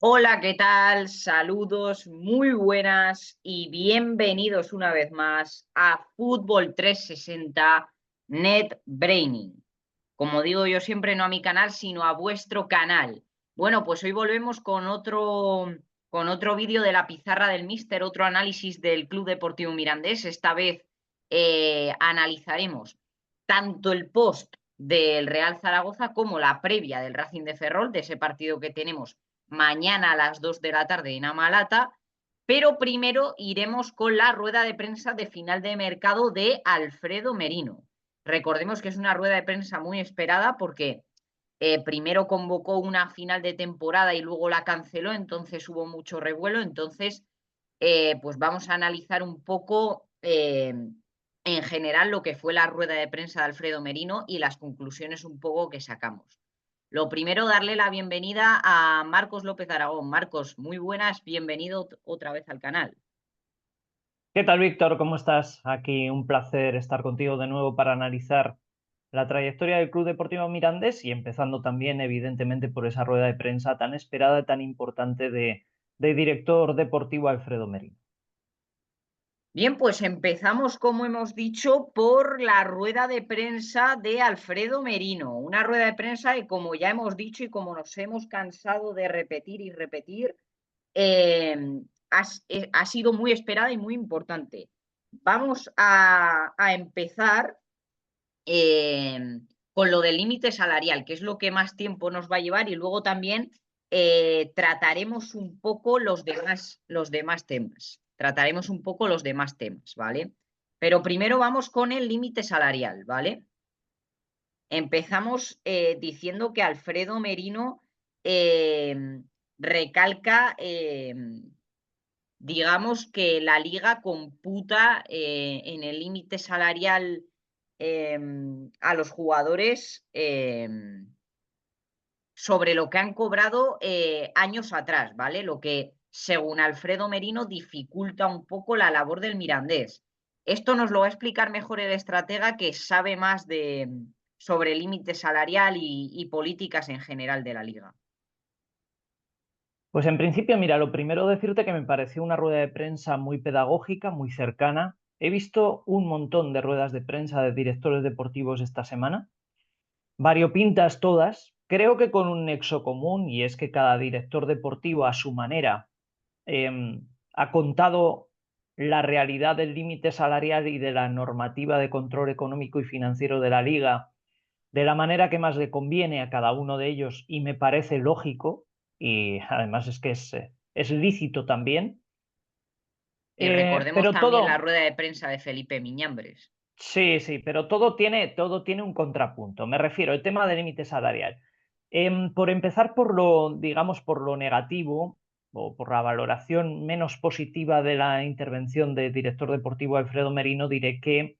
Hola, ¿qué tal? Saludos, muy buenas y bienvenidos una vez más a Fútbol 360 Net Braining. Como digo yo siempre, no a mi canal, sino a vuestro canal. Bueno, pues hoy volvemos con otro vídeo de la pizarra del Míster, otro análisis del Club Deportivo Mirandés. Esta vez analizaremos tanto el post del Real Zaragoza como la previa del Racing de Ferrol, de ese partido que tenemos mañana a las 2 de la tarde en Amalata, pero primero iremos con la rueda de prensa de final de mercado de Alfredo Merino. Recordemos que es una rueda de prensa muy esperada porque primero convocó una final de temporada y luego la canceló, entonces hubo mucho revuelo, entonces pues vamos a analizar un poco en general lo que fue la rueda de prensa de Alfredo Merino y las conclusiones un poco que sacamos. Lo primero, darle la bienvenida a Marcos López Aragón. Marcos, muy buenas, bienvenido otra vez al canal. ¿Qué tal, Víctor? ¿Cómo estás? Aquí un placer estar contigo de nuevo para analizar la trayectoria del Club Deportivo Mirandés y empezando también, evidentemente, por esa rueda de prensa tan esperada y tan importante de director deportivo Alfredo Merino. Bien, pues empezamos, como hemos dicho, por la rueda de prensa de Alfredo Merino. Una rueda de prensa que, como ya hemos dicho y como nos hemos cansado de repetir y repetir, eh, ha sido muy esperada y muy importante. Vamos a empezar eh, con lo del límite salarial, que es lo que más tiempo nos va a llevar, y luego también trataremos un poco los demás temas. Trataremos un poco los demás temas, ¿vale? Pero primero vamos con el límite salarial, ¿vale? Empezamos diciendo que Alfredo Merino recalca, digamos, que la liga computa en el límite salarial a los jugadores sobre lo que han cobrado años atrás, ¿vale? Lo que, según Alfredo Merino, dificulta un poco la labor del Mirandés. Esto nos lo va a explicar mejor el estratega que sabe más sobre límite salarial y políticas en general de la liga. Pues en principio, mira, lo primero decirte que me pareció una rueda de prensa muy pedagógica, muy cercana. He visto un montón de ruedas de prensa de directores deportivos esta semana, variopintas todas, creo que con un nexo común, y es que cada director deportivo a su manera ha contado la realidad del límite salarial y de la normativa de control económico y financiero de la liga de la manera que más le conviene a cada uno de ellos, y me parece lógico, y además es que es lícito también. Y recordemos Pero también la todo, rueda de prensa de Felipe Miñambres. sí, sí, pero todo tiene un contrapunto. Me refiero al tema del límite salarial. Por empezar por lo, digamos, por lo negativo o por la valoración menos positiva de la intervención del director deportivo Alfredo Merino, diré que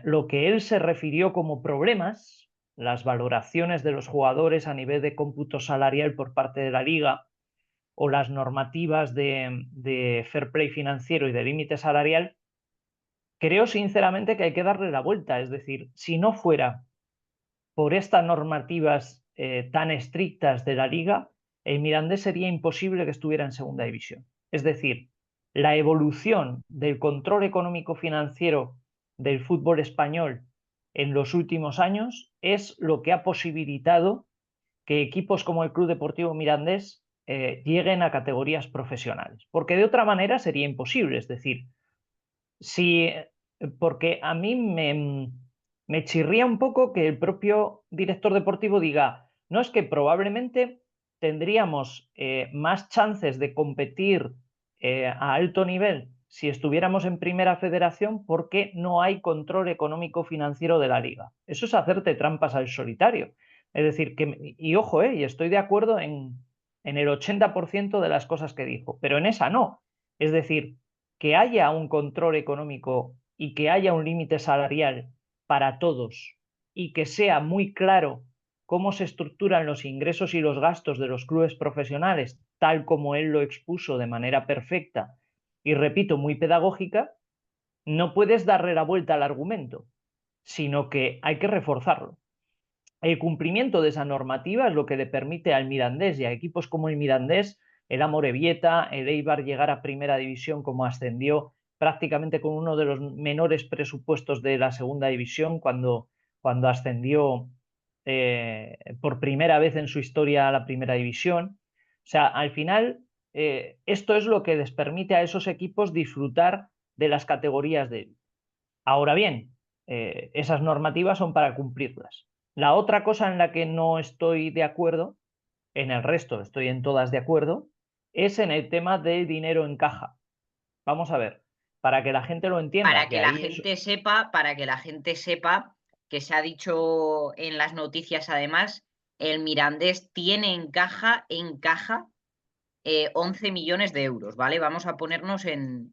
lo que él se refirió como problemas, las valoraciones de los jugadores a nivel de cómputo salarial por parte de la liga o las normativas de fair play financiero y de límite salarial, creo sinceramente que hay que darle la vuelta. Es decir, si no fuera por estas normativas tan estrictas de la liga, el Mirandés sería imposible que estuviera en segunda división. Es decir, la evolución del control económico financiero del fútbol español en los últimos años es lo que ha posibilitado que equipos como el Club Deportivo Mirandés lleguen a categorías profesionales, porque de otra manera sería imposible. Es decir, si, porque a mí me chirría un poco que el propio director deportivo diga, no, es que probablemente tendríamos más chances de competir a alto nivel si estuviéramos en primera federación porque no hay control económico financiero de la liga. Eso es hacerte trampas al solitario. Es decir, y ojo, y estoy de acuerdo en el 80% de las cosas que dijo, pero en esa no. Es decir, que haya un control económico y que haya un límite salarial para todos y que sea muy claro cómo se estructuran los ingresos y los gastos de los clubes profesionales, tal como él lo expuso de manera perfecta y, repito, muy pedagógica, no puedes darle la vuelta al argumento, sino que hay que reforzarlo. El cumplimiento de esa normativa es lo que le permite al Mirandés y a equipos como el Mirandés el Amorebieta, el Eibar llegar a primera división como ascendió prácticamente con uno de los menores presupuestos de la segunda división cuando ascendió por primera vez en su historia a la primera división. O sea, al final, esto es lo que les permite a esos equipos disfrutar de las categorías de élite. Ahora bien, esas normativas son para cumplirlas. La otra cosa en la que no estoy de acuerdo, en el resto estoy en todas de acuerdo, es en el tema del dinero en caja. Vamos a ver, para que la gente lo entienda, Para que que la ahí es... gente sepa, para que la gente sepa que se ha dicho en las noticias además, el Mirandés tiene en caja 11 millones de euros, ¿vale? Vamos a ponernos en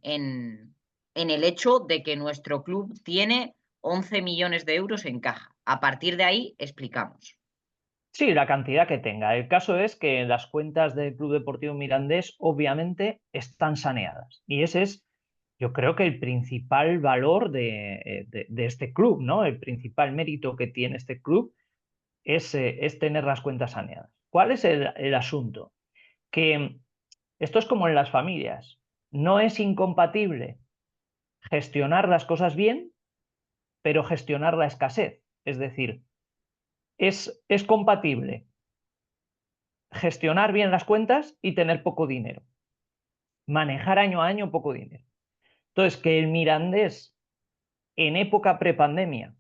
el hecho de que nuestro club tiene 11 millones de euros en caja. A partir de ahí explicamos. Sí, la cantidad que tenga. El caso es que las cuentas del Club Deportivo Mirandés obviamente están saneadas. Y ese es, yo creo que el principal valor de este club, ¿no? El principal mérito que tiene este club es tener las cuentas saneadas. ¿Cuál es el asunto? Que esto es como en las familias. No es incompatible gestionar las cosas bien, pero gestionar la escasez. Es decir, es compatible gestionar bien las cuentas y tener poco dinero. Manejar año a año poco dinero. Entonces, que el Mirandés en época prepandemia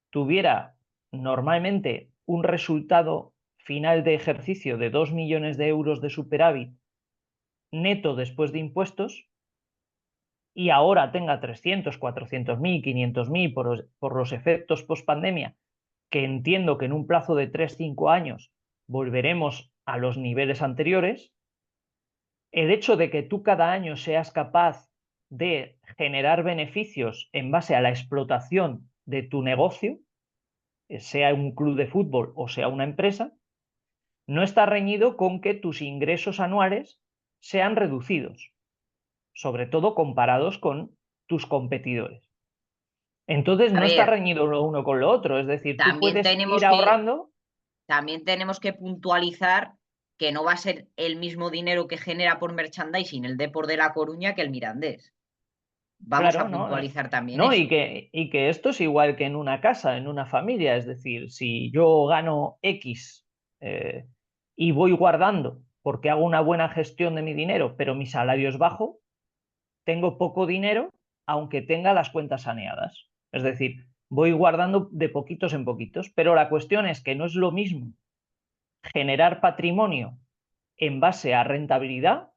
tuviera normalmente un resultado final de ejercicio de 2 millones de euros de superávit neto después de impuestos y ahora tenga 300, 400.000, 500.000 por los efectos post-pandemia, que entiendo que en un plazo de 3-5 años volveremos a los niveles anteriores, el hecho de que tú cada año seas capaz de generar beneficios en base a la explotación de tu negocio, sea un club de fútbol o sea una empresa, no está reñido con que tus ingresos anuales sean reducidos, sobre todo comparados con tus competidores. Entonces A no está ver, reñido lo uno con lo otro, es decir, tú también puedes ir tenemos que, ahorrando. también tenemos que puntualizar que no va a ser el mismo dinero que genera por merchandising el Depor de La Coruña que el Mirandés. Vamos Claro, a ¿no? puntualizar también ¿No? eso. Y que esto es igual que en una casa, en una familia, es decir, si yo gano X eh, y voy guardando porque hago una buena gestión de mi dinero, pero mi salario es bajo, tengo poco dinero aunque tenga las cuentas saneadas. Es decir, voy guardando de poquitos en poquitos, pero la cuestión es que no es lo mismo generar patrimonio en base a rentabilidad,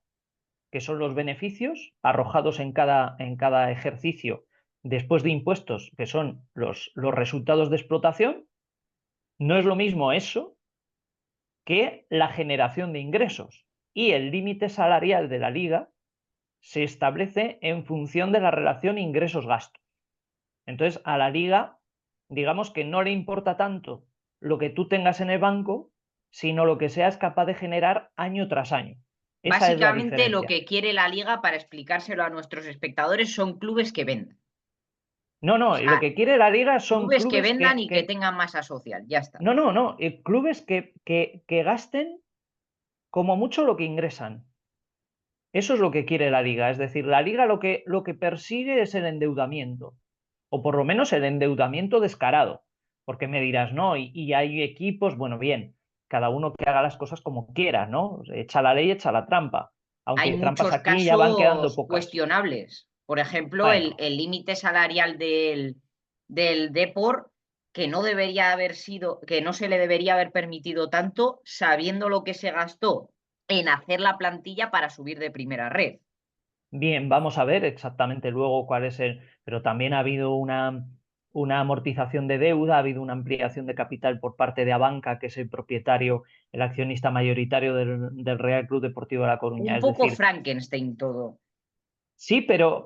que son los beneficios arrojados en cada ejercicio después de impuestos, que son los resultados de explotación. No es lo mismo eso que la generación de ingresos. Y el límite salarial de la liga se establece en función de la relación ingresos-gastos. Entonces, a la liga, digamos que no le importa tanto lo que tú tengas en el banco, sino lo que seas capaz de generar año tras año. Esa es la Básicamente lo diferencia. que quiere la liga, para explicárselo a nuestros espectadores, son clubes que vendan. No, O no, lo sea, que quiere la liga son clubes que clubes vendan y que tengan masa social. Ya está. no, no, no, clubes que gasten como mucho lo que ingresan. Eso es lo que quiere la liga. Es decir, la liga lo que persigue es el endeudamiento, o por lo menos el endeudamiento descarado. Porque me dirás, no, y hay equipos, bueno, bien, cada uno que haga las cosas como quiera, ¿no? Echa la ley, echa la trampa. Hay Aunque trampas muchos aquí ya van quedando casos pocas. cuestionables. Por ejemplo, Bueno, el límite salarial del Depor, que no debería haber sido, que no se le debería haber permitido tanto, sabiendo lo que se gastó en hacer la plantilla para subir de primera red. bien, vamos a ver exactamente luego cuál es el, pero también ha habido una amortización de deuda, ha habido una ampliación de capital por parte de Abanca, que es el propietario, el accionista mayoritario del Real Club Deportivo de La Un Coruña. Es poco decir, Frankenstein todo. sí, pero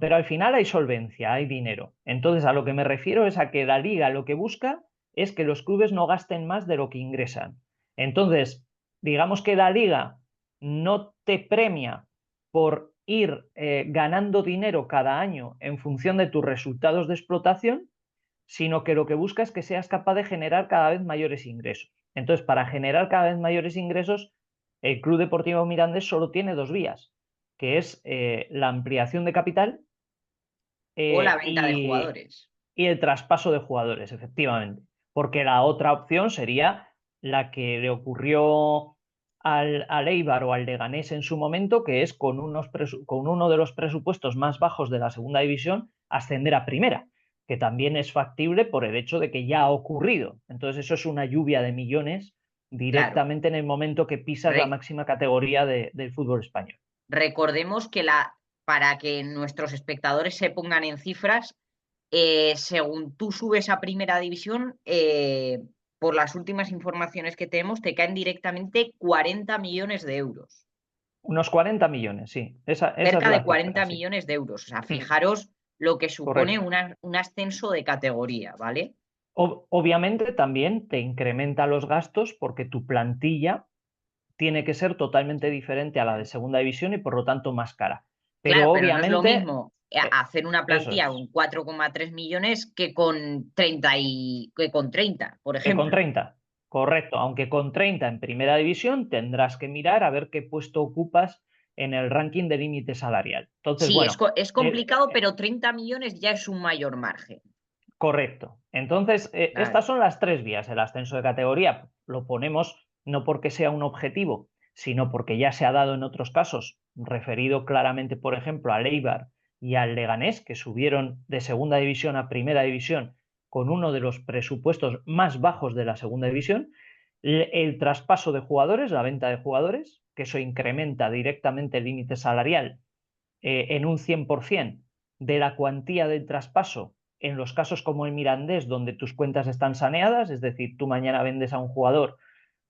al final hay solvencia, hay dinero. Entonces, a lo que me refiero es a que la liga lo que busca es que los clubes no gasten más de lo que ingresan. Entonces, digamos que la liga no te premia por ir ganando dinero cada año en función de tus resultados de explotación, sino que lo que busca es que seas capaz de generar cada vez mayores ingresos. Entonces, para generar cada vez mayores ingresos, el Club Deportivo Mirandés solo tiene dos vías, que es la ampliación de capital O la venta de y jugadores. el traspaso de jugadores, efectivamente. Porque la otra opción sería la que le ocurrió al Eibar o al Leganés en su momento, que es con uno de los presupuestos más bajos de la segunda división ascender a primera, que también es factible por el hecho de que ya ha ocurrido. Entonces eso es una lluvia de millones Claro. directamente en el momento que pisas la máxima categoría del fútbol español. Recordemos que para que nuestros espectadores se pongan en cifras, según tú subes a primera división, por las últimas informaciones que tenemos, te caen directamente 40 millones de euros. Unos 40 millones, sí. Esa es Cerca de la 40 cifra, sí. millones de euros. O sea, Mm, fijaros lo que supone correcto. un ascenso de categoría, ¿vale? Obviamente también te incrementa los gastos porque tu plantilla tiene que ser totalmente diferente a la de segunda división y por lo tanto más cara. Claro, Pero pero no es lo obviamente, mismo hacer una eso plantilla es, con 4,3 millones que con 30, por que con ejemplo. 30, correcto, aunque con 30 en primera división tendrás que mirar a ver qué puesto ocupas en el ranking de límite salarial. Entonces, Sí, bueno, es complicado, pero 30 millones ya es un mayor margen. correcto. Entonces, Claro, estas son las tres vías. El ascenso de categoría lo ponemos no porque sea un objetivo, sino porque ya se ha dado en otros casos, referido claramente, por ejemplo, al Eibar y al Leganés, que subieron de segunda división a primera división con uno de los presupuestos más bajos de la segunda división. El traspaso de jugadores, la venta de jugadores, que eso incrementa directamente el límite salarial en un 100% de la cuantía del traspaso en los casos como el Mirandés, donde tus cuentas están saneadas, es decir, tú mañana vendes a un jugador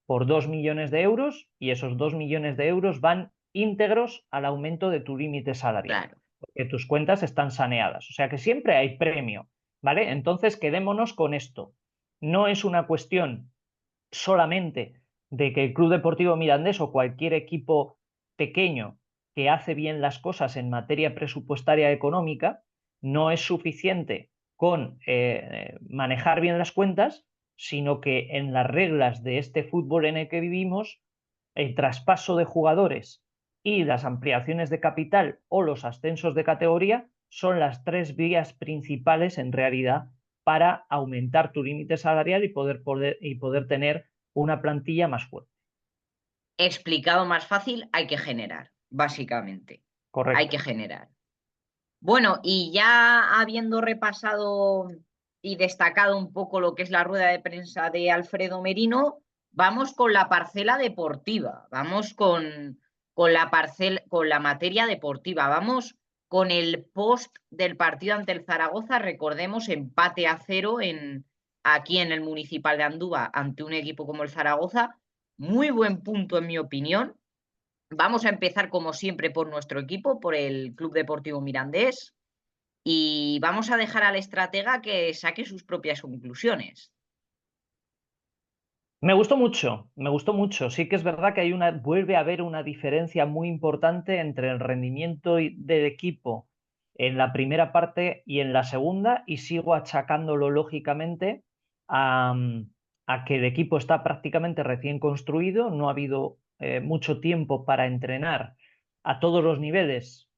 por 2 millones de euros y esos 2 millones de euros van íntegros al aumento de tu límite salarial, claro. porque tus cuentas están saneadas. O sea que siempre hay premio, ¿vale? Entonces quedémonos con esto. No es una cuestión solamente de que el Club Deportivo Mirandés o cualquier equipo pequeño que hace bien las cosas en materia presupuestaria económica no es suficiente con manejar bien las cuentas, sino que en las reglas de este fútbol en el que vivimos, el traspaso de jugadores y las ampliaciones de capital o los ascensos de categoría son las tres vías principales en realidad para aumentar tu límite salarial y poder tener una plantilla más fuerte. Explicado más fácil, hay que generar, básicamente. Hay que Correcto. generar. Bueno, y ya habiendo repasado y destacado un poco lo que es la rueda de prensa de Alfredo Merino, vamos con la parcela deportiva, vamos con la materia deportiva, vamos con el post del partido ante el Zaragoza, recordemos empate a 0 aquí en el Municipal de Andúba ante un equipo como el Zaragoza, muy buen punto en mi opinión. Vamos a empezar como siempre por nuestro equipo, por el Club Deportivo Mirandés. Y vamos a dejar al estratega que saque sus propias conclusiones. Me gustó mucho, me gustó mucho. Sí que es verdad que vuelve a haber una diferencia muy importante entre el rendimiento del equipo en la primera parte y en la segunda, y sigo achacándolo lógicamente a, a que el equipo está prácticamente recién construido, no ha habido mucho tiempo para entrenar a todos los niveles,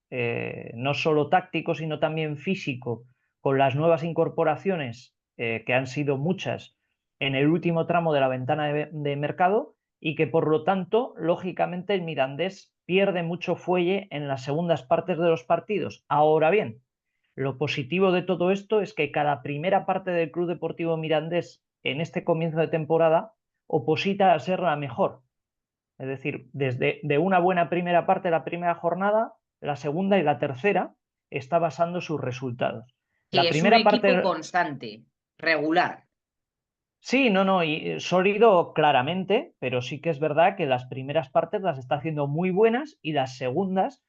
no solo táctico, sino también físico, con las nuevas incorporaciones, que han sido muchas en el último tramo de la ventana de mercado, y que por lo tanto, lógicamente, el Mirandés pierde mucho fuelle en las segundas partes de los partidos. Ahora bien, lo positivo de todo esto es que cada primera parte del Club Deportivo Mirandés en este comienzo de temporada oposita a ser la mejor. Es decir, desde de una buena primera parte de la primera jornada, la segunda y la tercera está basando sus resultados. Sí, La es un primera equipo parte. constante, regular. Sí, no, no, y sólido claramente, pero sí que es verdad que las primeras partes las está haciendo muy buenas y las segundas,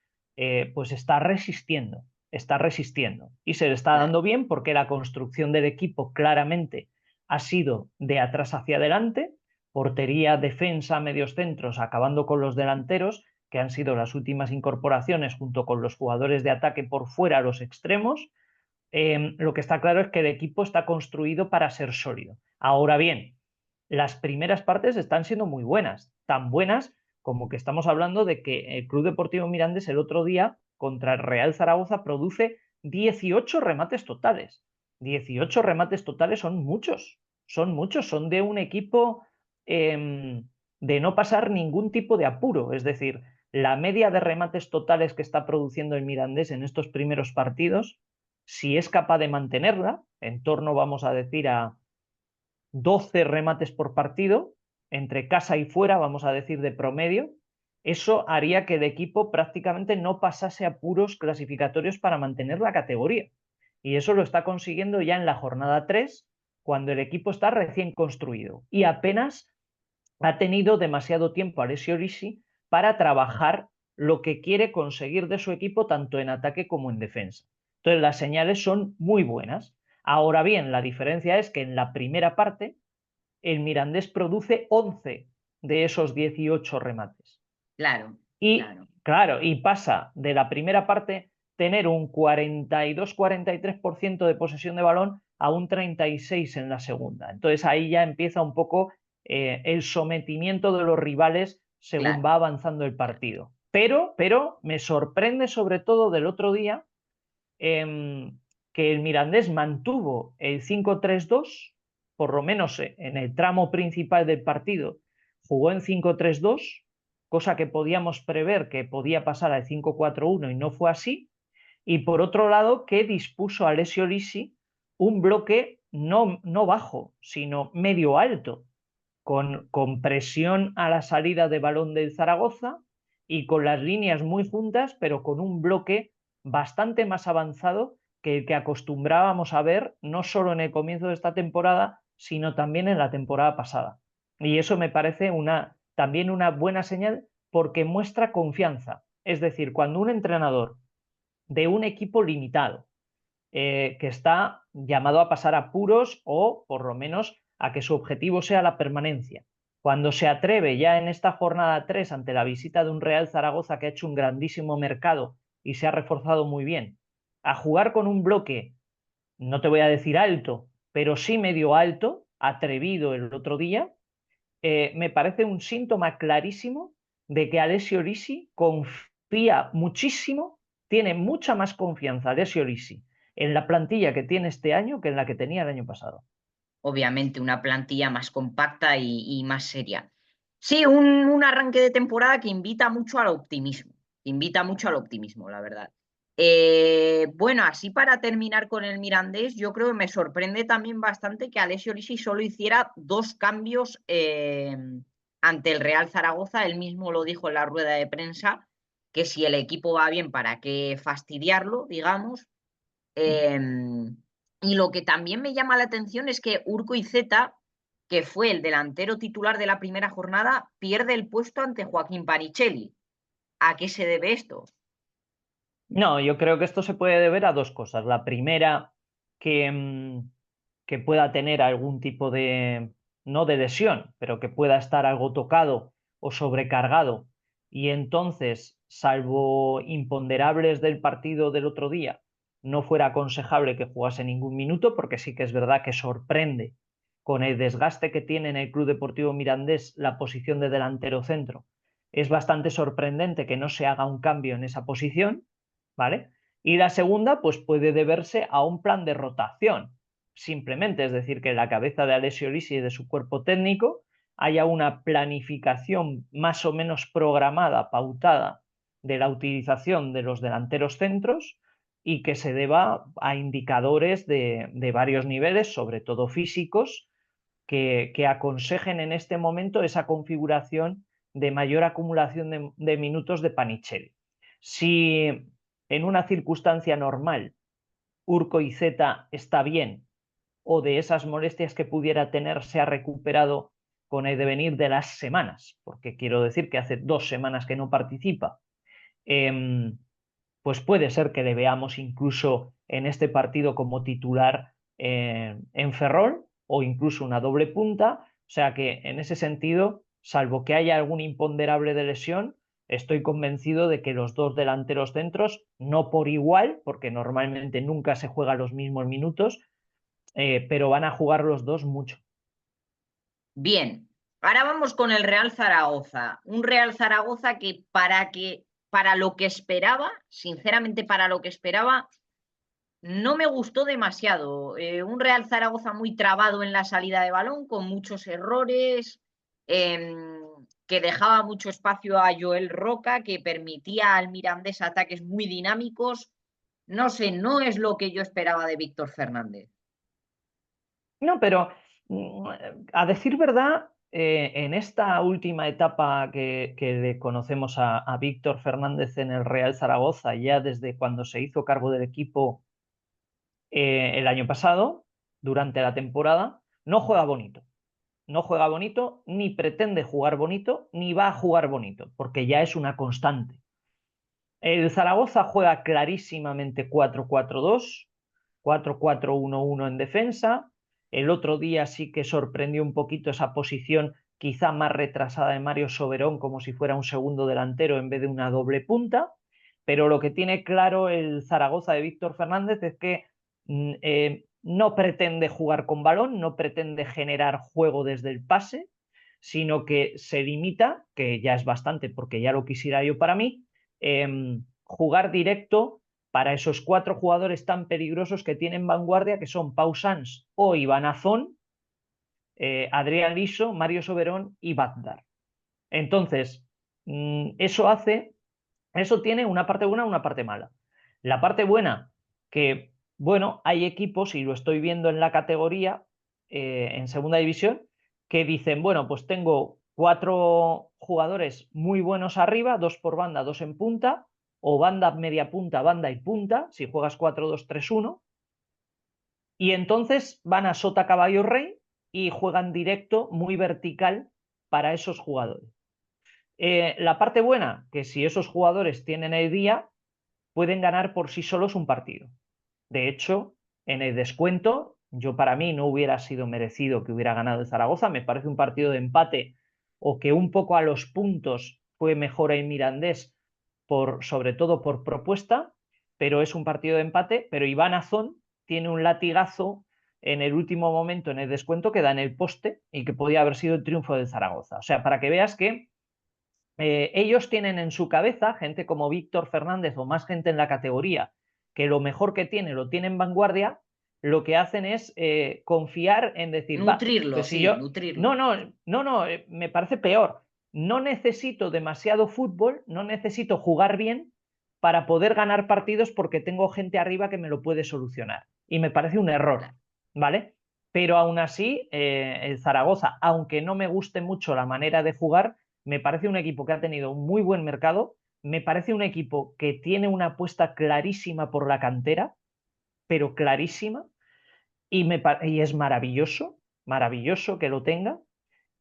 pues está resistiendo y se le está Claro. dando bien porque la construcción del equipo claramente ha sido de atrás hacia adelante, portería, defensa, medios centros, acabando con los delanteros, que han sido las últimas incorporaciones junto con los jugadores de ataque por fuera, los extremos. Lo que está claro es que el equipo está construido para ser sólido. Ahora bien, las primeras partes están siendo muy buenas, tan buenas como que estamos hablando de que el Club Deportivo Mirandés el otro día contra el Real Zaragoza produce 18 remates totales. 18 remates totales son muchos, son de un equipo de no pasar ningún tipo de apuro, es decir, la media de remates totales que está produciendo el Mirandés en estos primeros partidos, si es capaz de mantenerla, en torno, vamos a decir, a 12 remates por partido, entre casa y fuera, vamos a decir, de promedio, eso haría que el equipo prácticamente no pasase apuros clasificatorios para mantener la categoría. Y eso lo está consiguiendo ya en la jornada 3, cuando el equipo está recién construido y apenas ha tenido demasiado tiempo Alessio Ricci para trabajar lo que quiere conseguir de su equipo tanto en ataque como en defensa. Entonces las señales son muy buenas. Ahora bien, la diferencia es que en la primera parte el Mirandés produce 11 de esos 18 remates. Claro, Y claro. claro, y pasa de la primera parte tener un 42-43% de posesión de balón a un 36% en la segunda. Entonces ahí ya empieza un poco el sometimiento de los rivales según Claro, va avanzando el partido. Pero me sorprende sobre todo del otro día que el Mirandés mantuvo el 5-3-2, por lo menos en el tramo principal del partido, jugó en 5-3-2, cosa que podíamos prever que podía pasar al 5-4-1 y no fue así. Y por otro lado, que dispuso a Alessio Lisi un bloque no bajo, sino medio alto, con presión a la salida de balón del Zaragoza y con las líneas muy juntas, pero con un bloque bastante más avanzado que el que acostumbrábamos a ver no solo en el comienzo de esta temporada, sino también en la temporada pasada. Y eso me parece también una buena señal porque muestra confianza. Es decir, cuando un entrenador de un equipo limitado que está llamado a pasar apuros o por lo menos a que su objetivo sea la permanencia. Cuando se atreve ya en esta jornada 3 ante la visita de un Real Zaragoza que ha hecho un grandísimo mercado y se ha reforzado muy bien, a jugar con un bloque, no te voy a decir alto, pero sí medio alto, atrevido el otro día, me parece un síntoma clarísimo de que Alessio Ricci confía muchísimo, tiene mucha más confianza Alessio Ricci en la plantilla que tiene este año que en la que tenía el año pasado. Obviamente una plantilla más compacta y más seria. Sí, un arranque de temporada que invita mucho al optimismo, invita mucho al optimismo, la verdad. Bueno, así para terminar con el Mirandés, yo creo que me sorprende también bastante que Alessio Lisi solo hiciera 2 cambios ante el Real Zaragoza. Él mismo lo dijo en la rueda de prensa, que si el equipo va bien, ¿para qué fastidiarlo, digamos? Y lo que también me llama la atención es que Urco Izeta, que fue el delantero titular de la primera jornada, pierde el puesto ante Joaquín Panichelli. ¿A qué se debe esto? No, yo creo que esto se puede deber a dos cosas. La primera, que pueda tener algún tipo de, no de lesión, pero que pueda estar algo tocado o sobrecargado. Y entonces, salvo imponderables del partido del otro día, no fuera aconsejable que jugase ningún minuto, porque sí que es verdad que sorprende con el desgaste que tiene en el Club Deportivo Mirandés la posición de delantero centro. Es bastante sorprendente que no se haga un cambio en esa posición, ¿vale? Y la segunda, pues puede deberse a un plan de rotación, simplemente, es decir, que en la cabeza de Alessio Lisi y de su cuerpo técnico haya una planificación más o menos programada, pautada, de la utilización de los delanteros centros y que se deba a indicadores de varios niveles, sobre todo físicos, que aconsejen en este momento esa configuración de mayor acumulación de minutos de Panichelli. Si en una circunstancia normal Urco y Z está bien o de esas molestias que pudiera tener se ha recuperado con el devenir de las semanas, porque quiero decir que hace 2 semanas que no participa, pues puede ser que le veamos incluso en este partido como titular en Ferrol o incluso una doble punta. O sea que en ese sentido, salvo que haya algún imponderable de lesión, estoy convencido de que los dos delanteros centros, no por igual, porque normalmente nunca se juegan los mismos minutos, pero van a jugar los dos mucho. Bien, Ahora vamos con el Real Zaragoza. Un Real Zaragoza para lo que esperaba, sinceramente para lo que esperaba, no me gustó demasiado. Un Real Zaragoza muy trabado en la salida de balón, con muchos errores, que dejaba mucho espacio a Joel Roca, que permitía al Mirandés ataques muy dinámicos. No sé, no es lo que yo esperaba de Víctor Fernández. No, pero a decir verdad, en esta última etapa que le conocemos a Víctor Fernández en el Real Zaragoza, ya desde cuando se hizo cargo del equipo el año pasado, durante la temporada, no juega bonito. No juega bonito, ni pretende jugar bonito, ni va a jugar bonito, porque ya es una constante. El Zaragoza juega clarísimamente 4-4-2, 4-4-1-1 en defensa. El otro día sí que sorprendió un poquito esa posición quizá más retrasada de Mario Soberón, como si fuera un segundo delantero en vez de una doble punta. Pero lo que tiene claro el Zaragoza de Víctor Fernández es que no pretende jugar con balón, no pretende generar juego desde el pase, sino que se limita, que ya es bastante porque ya lo quisiera yo para mí, jugar directo para esos 4 jugadores tan peligrosos que tienen vanguardia, que son Pau Sans o Iván Azón, Adrián Liso, Mario Soberón y Bagdar. Entonces, eso tiene una parte buena y una parte mala. La parte buena, que, bueno, hay equipos, y lo estoy viendo en la categoría, en segunda división, que dicen, bueno, pues tengo 4 jugadores muy buenos arriba, 2 por banda, 2 en punta, o banda, media punta, banda y punta, si juegas 4-2-3-1, y entonces van a sota, caballo, rey y juegan directo, muy vertical para esos jugadores. La parte buena, que si esos jugadores tienen el día, pueden ganar por sí solos un partido. De hecho, en el descuento, yo para mí no hubiera sido merecido que hubiera ganado el Zaragoza. Me parece un partido de empate o que un poco a los puntos fue mejor el Mirandés, sobre todo por propuesta, pero es un partido de empate. Pero Iván Azón tiene un latigazo en el último momento en el descuento que da en el poste y que podía haber sido el triunfo del Zaragoza. O sea, para que veas que ellos tienen en su cabeza, gente como Víctor Fernández o más gente en la categoría, que lo mejor que tiene lo tiene en vanguardia, lo que hacen es confiar en decir, va, Nutrirlo, pues si sí, yo, nutrirlo. no, me parece peor. No necesito demasiado fútbol, no necesito jugar bien para poder ganar partidos porque tengo gente arriba que me lo puede solucionar. Y me parece un error, ¿vale? Pero aún así, el Zaragoza, aunque no me guste mucho la manera de jugar, me parece un equipo que ha tenido un muy buen mercado, me parece un equipo que tiene una apuesta clarísima por la cantera, pero clarísima, y es maravilloso, maravilloso que lo tenga.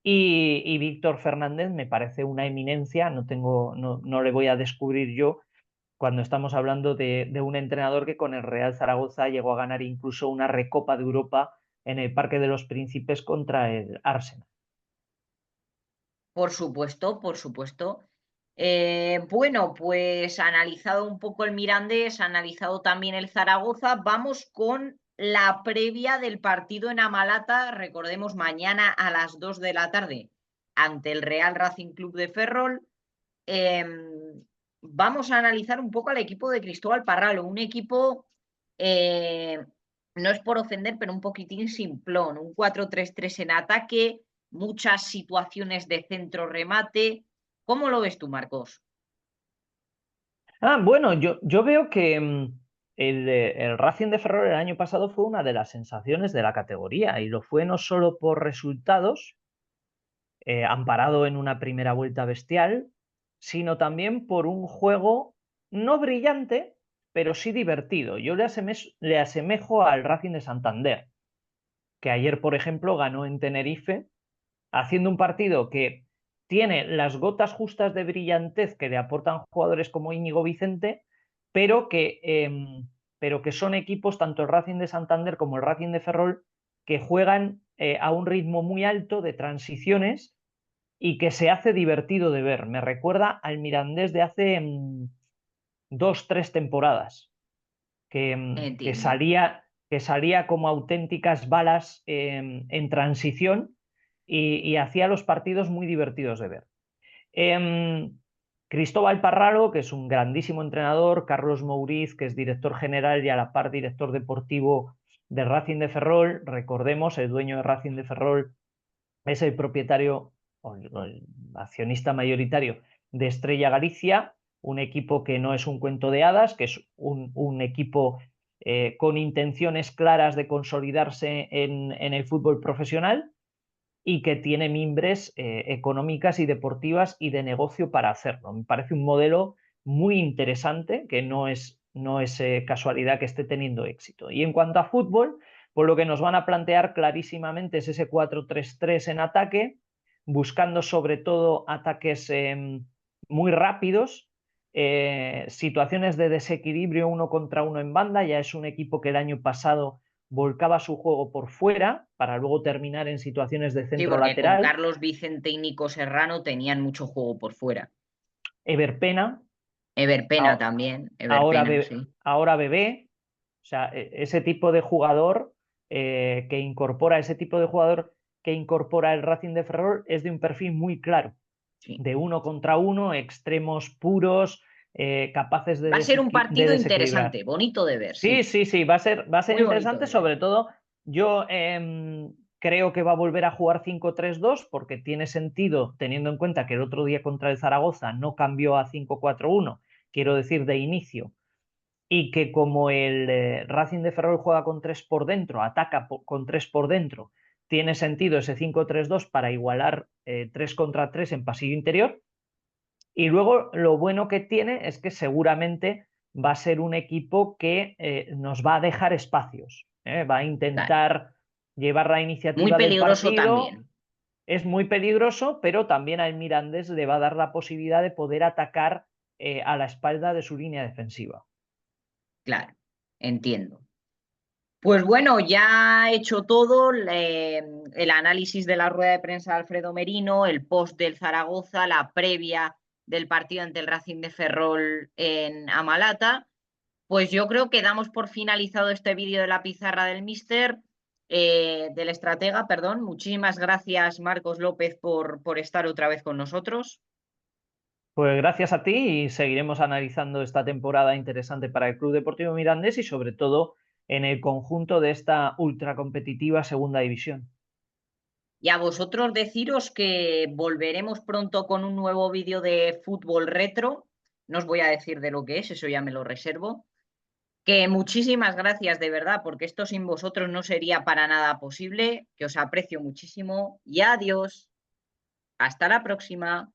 Y Víctor Fernández me parece una eminencia, no le voy a descubrir yo cuando estamos hablando de un entrenador que con el Real Zaragoza llegó a ganar incluso una Recopa de Europa en el Parque de los Príncipes contra el Arsenal. Por supuesto, por supuesto. Bueno, pues analizado un poco el Mirandés, analizado también el Zaragoza, vamos con la previa del partido en Amalata, recordemos mañana a las 2 de la tarde ante el Real Racing Club de Ferrol. Vamos a analizar un poco al equipo de Cristóbal Parralo, un equipo, eh, no es por ofender, pero un poquitín simplón, un 4-3-3 en ataque, muchas situaciones de centro remate. ¿Cómo lo ves tú, Marcos? Bueno, yo veo que el Racing de Ferrol el año pasado fue una de las sensaciones de la categoría y lo fue no solo por resultados, amparado en una primera vuelta bestial, sino también por un juego no brillante, pero sí divertido. Yo le asemejo al Racing de Santander, que ayer, por ejemplo, ganó en Tenerife, haciendo un partido que tiene las gotas justas de brillantez que le aportan jugadores como Íñigo Vicente, pero que son equipos, tanto el Racing de Santander como el Racing de Ferrol, que juegan a un ritmo muy alto de transiciones y que se hace divertido de ver. Me recuerda al Mirandés de hace 2, 3 temporadas, que, mm, que, Entiendo. salía, que salía como auténticas balas en transición y hacía los partidos muy divertidos de ver. Cristóbal Parralo, que es un grandísimo entrenador, Carlos Mouriz, que es director general y a la par director deportivo de Racing de Ferrol. Recordemos, el dueño de Racing de Ferrol es el propietario o el accionista mayoritario de Estrella Galicia, un equipo que no es un cuento de hadas, que es un equipo con intenciones claras de consolidarse en el fútbol profesional y que tiene mimbres económicas y deportivas y de negocio para hacerlo. Me parece un modelo muy interesante, que no es casualidad que esté teniendo éxito. Y en cuanto a fútbol, pues lo que nos van a plantear clarísimamente es ese 4-3-3 en ataque, buscando sobre todo ataques muy rápidos, situaciones de desequilibrio uno contra uno en banda. Ya es un equipo que el año pasado volcaba su juego por fuera para luego terminar en situaciones de Sí, centro porque con lateral. Carlos Vicente y Nico Serrano tenían mucho juego por fuera. Ever Pena, Everpena también, ahora, Everpena, sí. ahora Bebé, o sea, ese tipo de jugador ese tipo de jugador que incorpora el Racing de Ferrol es de un perfil muy claro, Sí. de uno contra uno, extremos puros, capaces Va a ser un de partido desequilibrar. interesante, bonito de ver, Sí, sí. sí, sí, va a ser Muy bonito interesante, de ver. sobre todo yo creo que va a volver a jugar 5-3-2 porque tiene sentido teniendo en cuenta que el otro día contra el Zaragoza no cambió a 5-4-1, quiero decir de inicio, y que como el Racing de Ferrol juega con 3 por dentro, ataca con 3 por dentro, tiene sentido ese 5-3-2 para igualar 3 contra 3 en pasillo interior. Y luego lo bueno que tiene es que seguramente va a ser un equipo que nos va a dejar espacios, va a Claro. intentar llevar la Muy iniciativa del peligroso partido. también, Es muy peligroso, pero también al Mirandés le va a dar la posibilidad de poder atacar a la espalda de su línea defensiva. claro, entiendo. Pues bueno, ya he hecho todo, el análisis de la rueda de prensa de Alfredo Merino, el post del Zaragoza, la previa del partido ante el Racing de Ferrol en Amalata. Pues yo creo que damos por finalizado este vídeo de la pizarra del estratega, perdón. Muchísimas gracias, Marcos López, por estar otra vez con nosotros. Pues gracias a ti y seguiremos analizando esta temporada interesante para el Club Deportivo Mirandés y sobre todo en el conjunto de esta ultracompetitiva segunda división. Y a vosotros deciros que volveremos pronto con un nuevo vídeo de fútbol retro. No os voy a decir de lo que es, eso ya me lo reservo. Que muchísimas gracias de verdad, porque esto sin vosotros no sería para nada posible, que os aprecio muchísimo y adiós. Hasta la próxima.